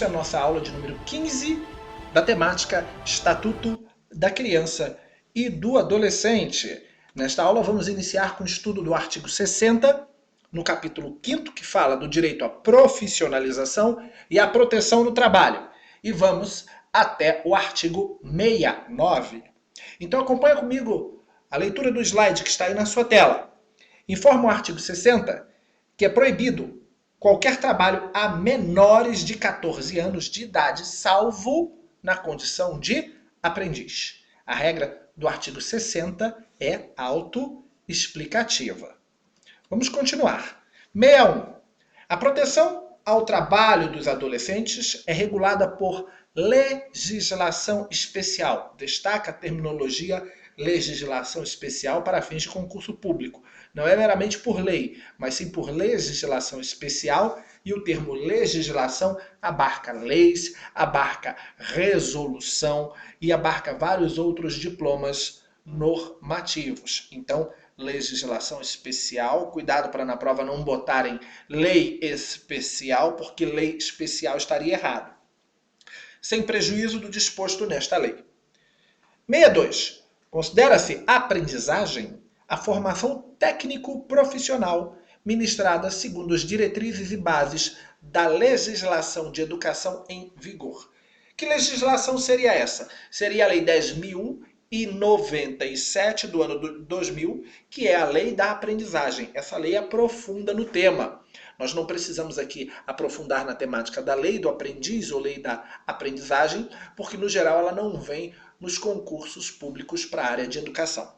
A nossa aula de número 15 da temática Estatuto da Criança e do Adolescente. Nesta aula vamos iniciar com o estudo do artigo 60, no capítulo 5º, que fala do direito à profissionalização e à proteção no trabalho. E vamos até o artigo 69. Então acompanha comigo a leitura do slide que está aí na sua tela. Informa o artigo 60 que é proibido qualquer trabalho a menores de 14 anos de idade, salvo na condição de aprendiz. A regra do artigo 60 é autoexplicativa. Vamos continuar. 61. A proteção ao trabalho dos adolescentes é regulada por legislação especial. Destaca a terminologia legislação especial para fins de concurso público. Não é meramente por lei, mas sim por legislação especial, e o termo legislação abarca leis, abarca resolução e abarca vários outros diplomas normativos. Então, legislação especial, cuidado para na prova não botarem lei especial, porque lei especial estaria errado. Sem prejuízo do disposto nesta lei. 62. Considera-se aprendizagem a formação técnico-profissional ministrada segundo as diretrizes e bases da legislação de educação em vigor. Que legislação seria essa? Seria a Lei 10.097 do ano 2000, que é a Lei da Aprendizagem. Essa lei aprofunda no tema. Nós não precisamos aqui aprofundar na temática da lei do aprendiz ou lei da aprendizagem, porque no geral ela não vem nos concursos públicos para a área de educação.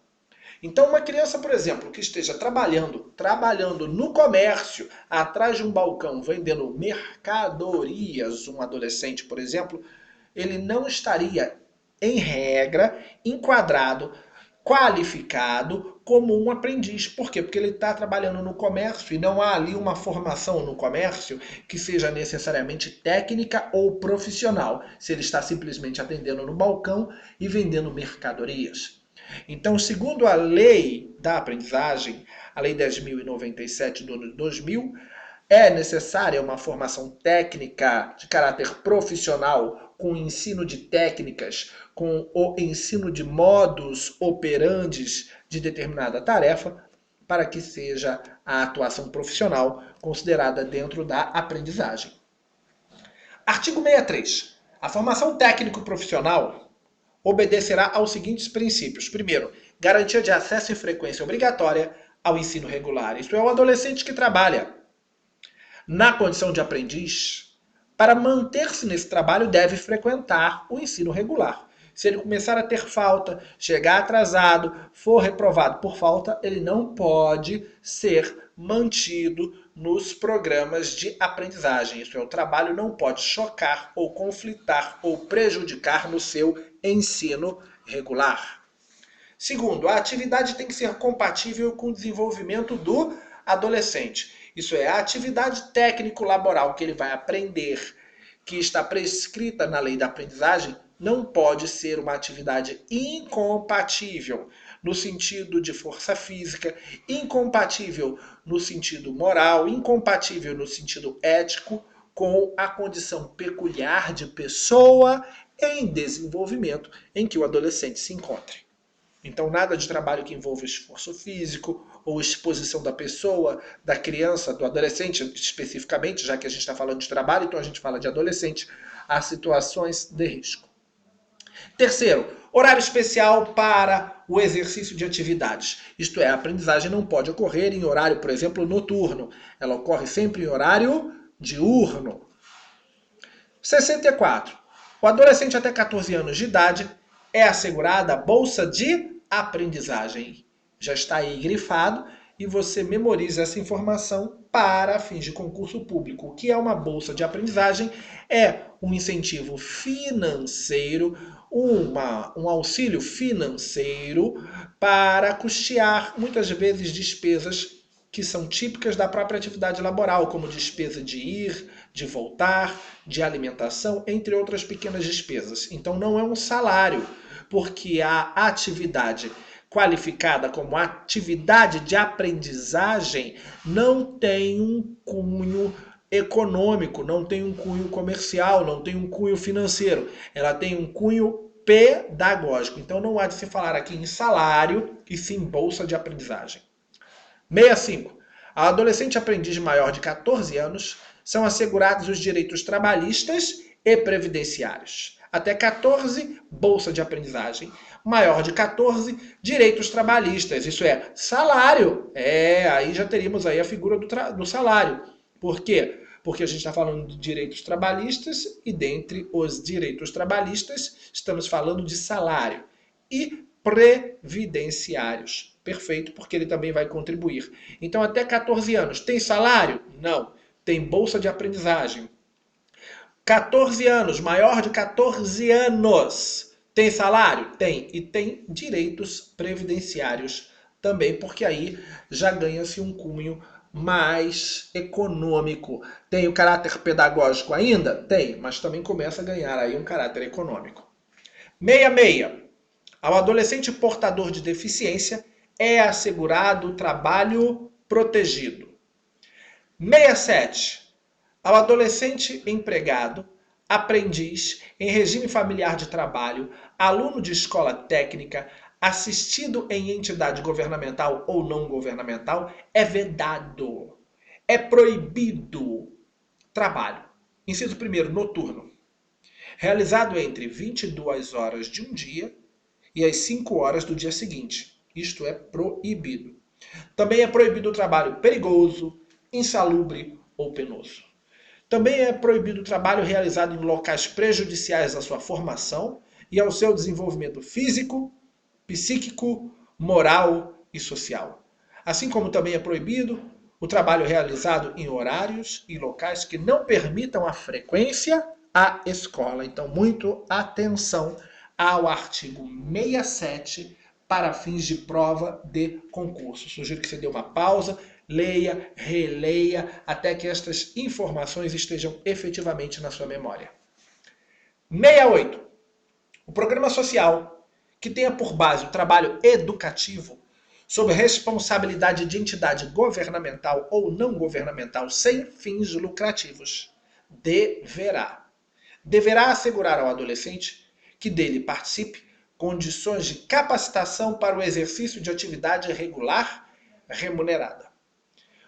Então uma criança, por exemplo, que esteja trabalhando no comércio, atrás de um balcão, vendendo mercadorias, um adolescente, por exemplo, ele não estaria, em regra, enquadrado, qualificado como um aprendiz. Por quê? Porque ele está trabalhando no comércio e não há ali uma formação no comércio que seja necessariamente técnica ou profissional, se ele está simplesmente atendendo no balcão e vendendo mercadorias. Então, segundo a lei da aprendizagem, a Lei 10.097 do ano de 2000, é necessária uma formação técnica de caráter profissional, com o ensino de técnicas, com o ensino de modus operandes de determinada tarefa, para que seja a atuação profissional considerada dentro da aprendizagem. Artigo 63. A formação técnico-profissional obedecerá aos seguintes princípios. Primeiro, garantia de acesso e frequência obrigatória ao ensino regular. Isto é, o adolescente que trabalha na condição de aprendiz, para manter-se nesse trabalho, deve frequentar o ensino regular. Se ele começar a ter falta, chegar atrasado, for reprovado por falta, ele não pode ser mantido nos programas de aprendizagem. Isso é, o trabalho não pode chocar ou conflitar ou prejudicar no seu ensino regular. Segundo, a atividade tem que ser compatível com o desenvolvimento do adolescente. Isso é, a atividade técnico-laboral que ele vai aprender, que está prescrita na lei da aprendizagem, não pode ser uma atividade incompatível no sentido de força física, incompatível no sentido moral, incompatível no sentido ético, com a condição peculiar de pessoa em desenvolvimento em que o adolescente se encontre. Então, nada de trabalho que envolva esforço físico ou exposição da pessoa, da criança, do adolescente, especificamente, já que a gente está falando de trabalho, então a gente fala de adolescente, a situações de risco. Terceiro, horário especial para o exercício de atividades. Isto é, a aprendizagem não pode ocorrer em horário, por exemplo, noturno. Ela ocorre sempre em horário diurno. 64. O adolescente até 14 anos de idade é assegurada a bolsa de aprendizagem. Já está aí grifado e você memoriza essa informação para fins de concurso público. O que é uma bolsa de aprendizagem? É um incentivo financeiro, um auxílio financeiro para custear, muitas vezes, despesas que são típicas da própria atividade laboral, como despesa de ir, de voltar, de alimentação, entre outras pequenas despesas. Então não é um salário, porque a atividade qualificada como atividade de aprendizagem não tem um cunho econômico, não tem um cunho comercial, não tem um cunho financeiro. Ela tem um cunho pedagógico. Então não há de se falar aqui em salário e sim bolsa de aprendizagem. 65. Ao adolescente aprendiz maior de 14 anos são assegurados os direitos trabalhistas e previdenciários. Até 14, bolsa de aprendizagem. Maior de 14, direitos trabalhistas, isso é, salário. Aí já teríamos aí a figura do salário. Por quê? Porque a gente está falando de direitos trabalhistas e dentre os direitos trabalhistas estamos falando de salário e previdenciários. Perfeito, porque ele também vai contribuir. Então, até 14 anos, tem salário? Não. Tem bolsa de aprendizagem. 14 anos, maior de 14 anos, tem salário? Tem. E tem direitos previdenciários também, porque aí já ganha-se um cunho mais econômico. Tem o caráter pedagógico ainda? Tem, mas também começa a ganhar aí um caráter econômico. 66. Ao adolescente portador de deficiência é assegurado trabalho protegido. 67. Ao adolescente empregado, aprendiz em regime familiar de trabalho, aluno de escola técnica, assistido em entidade governamental ou não governamental, é vedado, é proibido trabalho. Inciso 1º, noturno. Realizado entre 22 horas de um dia e as 5 horas do dia seguinte. Isto é proibido. Também é proibido o trabalho perigoso, insalubre ou penoso. Também é proibido o trabalho realizado em locais prejudiciais à sua formação e ao seu desenvolvimento físico, psíquico, moral e social. Assim como também é proibido o trabalho realizado em horários e locais que não permitam a frequência à escola. Então, muito atenção ao artigo 67 para fins de prova de concurso. Sugiro que você dê uma pausa, leia, releia, até que estas informações estejam efetivamente na sua memória. 68. O programa social, que tenha por base o trabalho educativo, sob responsabilidade de entidade governamental ou não governamental sem fins lucrativos, deverá assegurar ao adolescente que dele participe condições de capacitação para o exercício de atividade regular remunerada.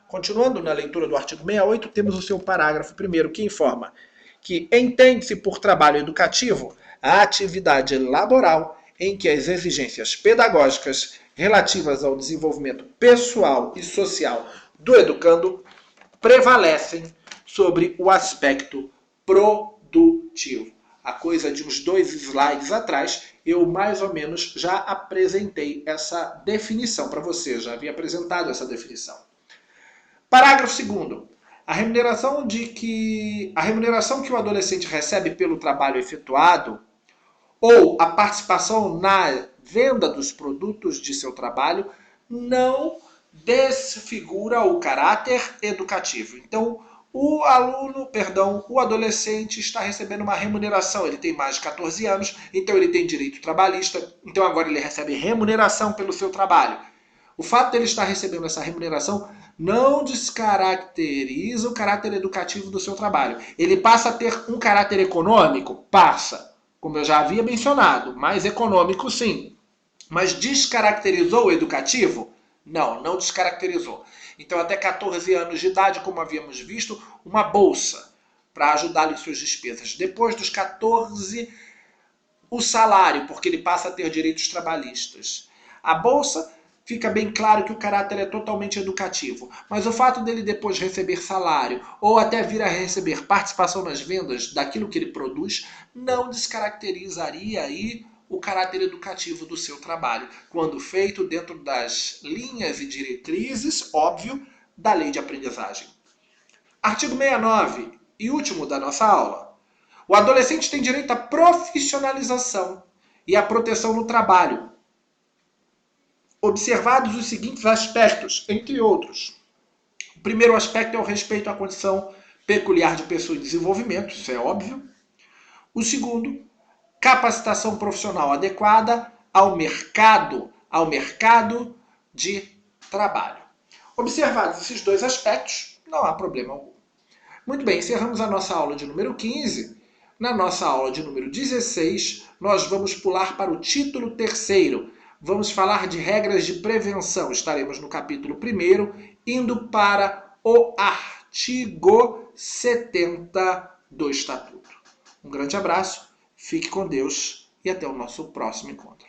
Continuando na leitura do artigo 68, temos o seu parágrafo 1º, que informa que entende-se por trabalho educativo a atividade laboral em que as exigências pedagógicas relativas ao desenvolvimento pessoal e social do educando prevalecem sobre o aspecto produtivo. A coisa de uns 2 slides atrás, eu mais ou menos já apresentei essa definição para você, já havia apresentado essa definição. Parágrafo 2º. A remuneração que o adolescente recebe pelo trabalho efetuado ou a participação na venda dos produtos de seu trabalho não desfigura o caráter educativo. Então, o adolescente está recebendo uma remuneração. Ele tem mais de 14 anos, então ele tem direito trabalhista, então agora ele recebe remuneração pelo seu trabalho. O fato de ele estar recebendo essa remuneração não descaracteriza o caráter educativo do seu trabalho. Ele passa a ter um caráter econômico? Passa. Como eu já havia mencionado, mais econômico sim. Mas descaracterizou o educativo? Não, não descaracterizou. Então, até 14 anos de idade, como havíamos visto, uma bolsa para ajudá-lo em suas despesas. Depois dos 14, o salário, porque ele passa a ter direitos trabalhistas. A bolsa, fica bem claro que o caráter é totalmente educativo. Mas o fato dele depois receber salário ou até vir a receber participação nas vendas daquilo que ele produz, não descaracterizaria aí o caráter educativo do seu trabalho, quando feito dentro das linhas e diretrizes, óbvio, da lei de aprendizagem. Artigo 69 e último da nossa aula. O adolescente tem direito à profissionalização e à proteção no trabalho, observados os seguintes aspectos, entre outros. O primeiro aspecto é o respeito à condição peculiar de pessoa em desenvolvimento, isso é óbvio. O segundo, capacitação profissional adequada ao mercado de trabalho. Observados esses 2 aspectos, não há problema algum. Muito bem, encerramos a nossa aula de número 15. Na nossa aula de número 16, nós vamos pular para o título 3º. Vamos falar de regras de prevenção. Estaremos no capítulo 1º, indo para o artigo 70 do Estatuto. Um grande abraço, fique com Deus e até o nosso próximo encontro.